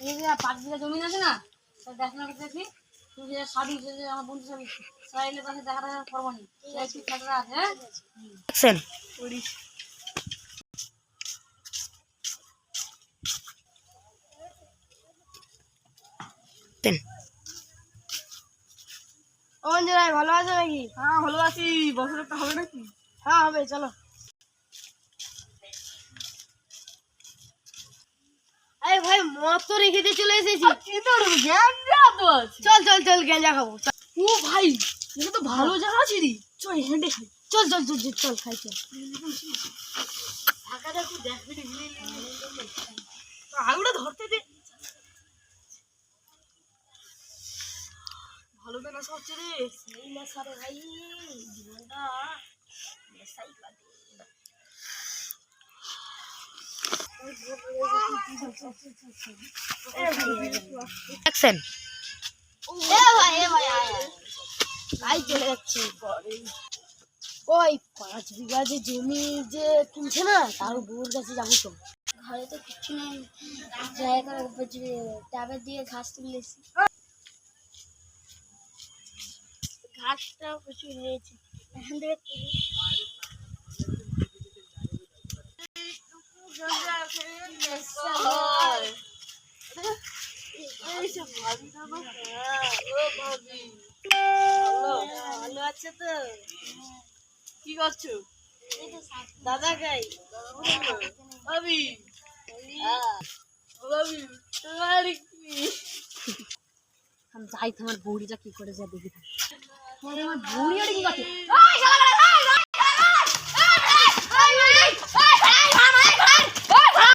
এই যে 5 বিঘা জমি আছে না, দেখানো দেখি তুই যে সাবি যে আমার বন্ধু সাবি সাইলে পাশে দেখা করবো নি একটু খেলা আছে। হ্যাঁ অ্যাকশন। অঞ্জনাই ভালো আছে নাকি? হ্যাঁ ভালো আছি। বছর একটা হবে নাকি? হ্যাঁ হবে, চলো। আরে ভাই মদ তো রেখে দিয়ে চলে এসেছি। চল চল চল গেঞ্জা খাবো। ও ভাই এটা তো ভালো জায়গা আছে রে, চল হেঁটে খাই। চল চল চল চল চল খাই চল। ফাঁকা দেখো দেখবি আগুটা ধরতে দে। ভালো তো নেশা হচ্ছে রে। সেই নেশা রে ভাই, জীবনটা নেশাই কাটে। অ্যাকশন। এ ভাই ভাই চলে যাচ্ছে। ওই 5 বিঘা যে জমি যে কিনছে না, তার বউর কাছে যাবো তো। ঘরে তো কিছু নেই, জায়গা ট্যাবে দিয়ে ঘাস তুলেছি। ঘাসটা প্রচুর হয়েছে, এখান থেকে ভালো আছে তো? কি করছো দাদা গাই ভাবি? ভাবি তোমার কি আমি যাই তোমার বউরিটা কি করে যা দেখি। আমার বুড়ি আর কি করছে?